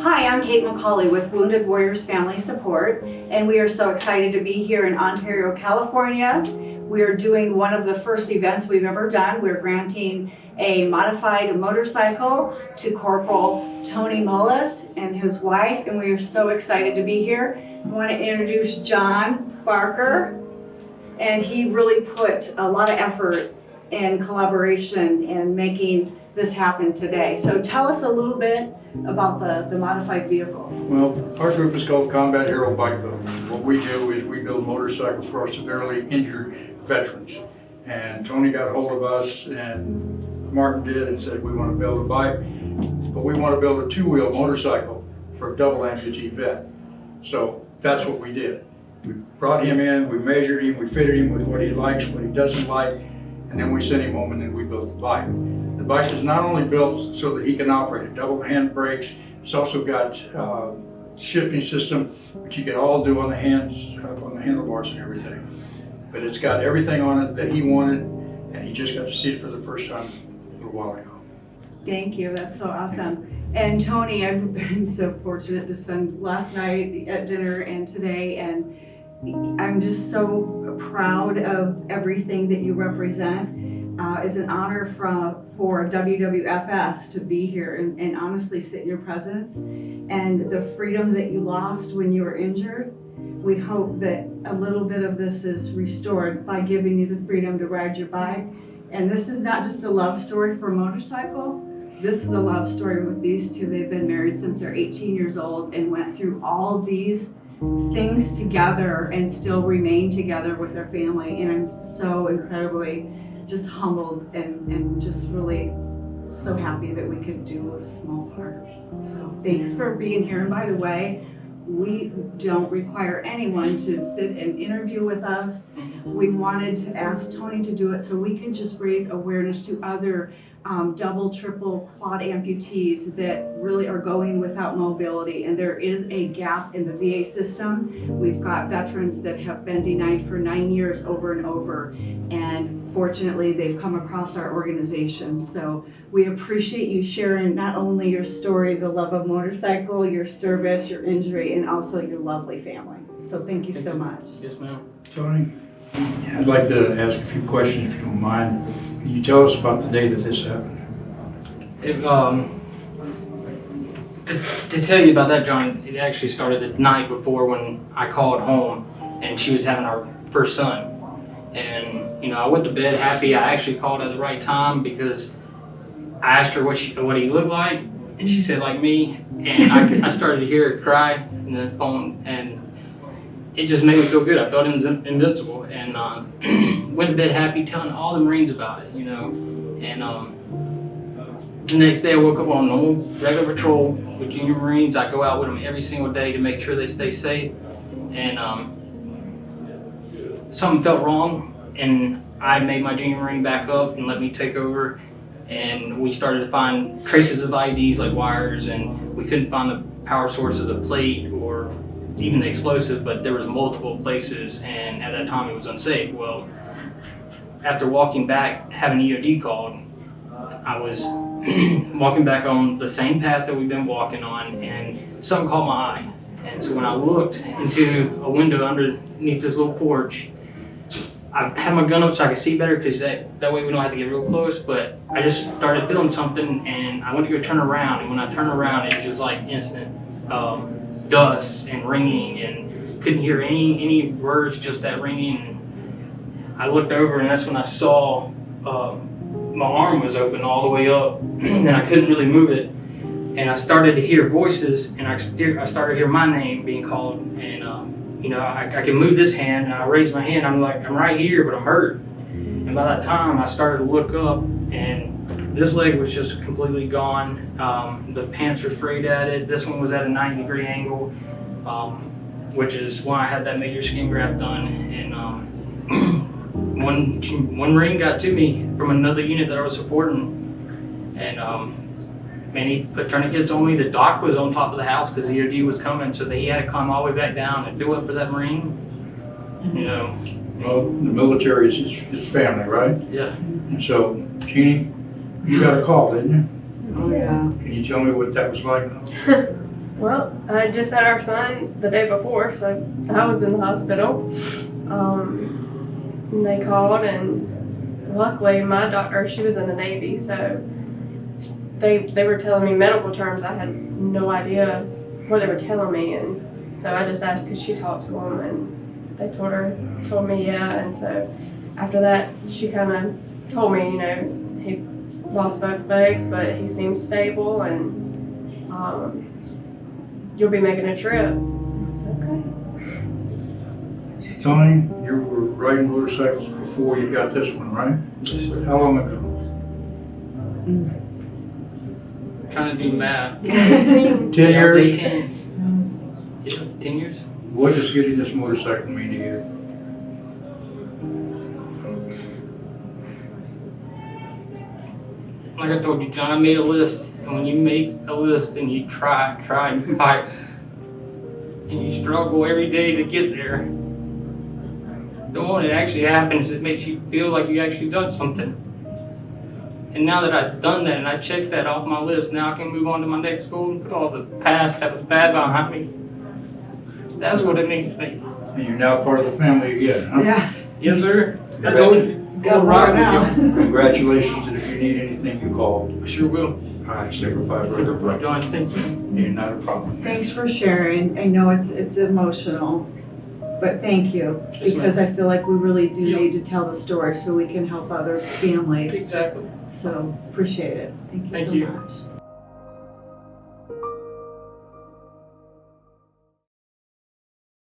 Hi, I'm Kate McCauley with Wounded Warriors Family Support, and we are so excited to be here in Ontario, California. We are doing one of the first events we've ever done. We're granting a modified motorcycle to Corporal Tony Mullis and his wife, and we are so excited to be here. I want to introduce John Barker, and he really put a lot of effort and collaboration in making this happen today. So tell us a little bit about the modified vehicle. Well, our group is called Combat Hero Bike Build. What we do is we build motorcycles for our severely injured veterans. And Tony got a hold of us and Martin did and said, we want to build a bike, but we want to build a two-wheel motorcycle for a double amputee vet. So that's what we did. We brought him in, we measured him, we fitted him with what he likes, what he doesn't like, and then we sent him home and then we built the bike. The bike is not only built so that he can operate it, double hand brakes, it's also got shifting system, which you can all do on the hands, on the handlebars and everything. But it's got everything on it that he wanted, and he just got to see it for the first time a little while ago. Thank you, that's so awesome. And Tony, I've been so fortunate to spend last night at dinner and today, and I'm just so proud of everything that you represent. It's an honor for WWFS to be here and honestly sit in your presence. And the freedom that you lost when you were injured, we hope that a little bit of this is restored by giving you the freedom to ride your bike. And this is not just a love story for a motorcycle. This is a love story with these two. They've been married since they're 18 years old and went through all these things together and still remain together with their family. And I'm so incredibly just humbled and just really so happy that we could do a small part. So thanks for being here. And by the way, we don't require anyone to sit and interview with us. We wanted to ask Tony to do it so we can just raise awareness to other double, triple, quad amputees that really are going without mobility. And there is a gap in the VA system. We've got veterans that have been denied for 9 years over and over. And fortunately, they've come across our organization. So we appreciate you sharing not only your story, the love of motorcycle, your service, your injury, and also your lovely family. So thank you so much. Yes, ma'am. Tony, I'd like to ask a few questions if you don't mind. Can you tell us about the day that this happened? To tell you about that, John, it actually started the night before when I called home and she was having our first son. And, you know, I went to bed happy. I actually called at the right time because I asked her what he looked like, and she said like me, and I started to hear her cry in the phone, and it just made me feel good. I felt invincible, and went to bed happy, telling all the Marines about it, you know. And the next day I woke up on normal, regular patrol with junior Marines. I go out with them every single day to make sure they stay safe, and something felt wrong, and I made my junior Marine back up and let me take over, and we started to find traces of IEDs like wires, and we couldn't find the power source of the plate or even the explosive, but there was multiple places, and at that time it was unsafe. Well, after walking back, having EOD called, I was walking back on the same path that we've been walking on, and something caught my eye. And so when I looked into a window underneath this little porch, I had my gun up so I could see better, because that way we don't have to get real close, but I just started feeling something, and I went to go turn around, and when I turned around, it was just like instant dust and ringing, and couldn't hear any words, just that ringing. I looked over, and that's when I saw my arm was open all the way up, and I couldn't really move it, and I started to hear voices, and I started to hear my name being called, and you know, I can move this hand, and I raised my hand, I'm like, I'm right here, but I'm hurt. And by that time, I started to look up, and this leg was just completely gone. The pants were frayed at it. This one was at a 90-degree angle, which is why I had that major skin graft done. And one Marine got to me from another unit that I was supporting, and man, he put tourniquets on me. The doc was on top of the house because the EOD was coming, so that he had to climb all the way back down. If it wasn't for that Marine, you know. Well, the military is his family, right? Yeah. And so, Jeannie, you got a call, didn't you? Oh yeah. Can you tell me what that was like? Well, I just had our son the day before, so I was in the hospital. And they called, and luckily my doctor, she was in the Navy, so they were telling me medical terms I had no idea what they were telling me, and so I just asked because she talked to them, and they told me yeah, and so after that she kind of told me, you know, he's lost both legs, but he seems stable, and you'll be making a trip. I was okay. So Tony, you were riding motorcycles before you got this one, right? How long ago? Trying to do math. 18. 10 Yeah, I was years? 18. Yeah, 10 years. What does getting this motorcycle mean to you? Like I told you, John, I made a list. And when you make a list and you try, and you fight, and you struggle every day to get there, then when it actually happens, it makes you feel like you actually done something. And now that I've done that and I checked that off my list, now I can move on to my next goal and put all the past that was bad behind me. That's what it means to me. And you're now part of the family again, huh? Yeah, Yes, sir. I told you. go Go right ride now. with Congratulations, and if you need anything, you call. you. I sure will. All right, Sacrifice River Black. John, thank you. You're not a problem. Thanks for sharing. I know it's emotional, but thank you, Yes, ma'am. because I feel like we really do Yeah. need to tell the story so we can help other families. Exactly. So appreciate it. Thank you Thank so you. much.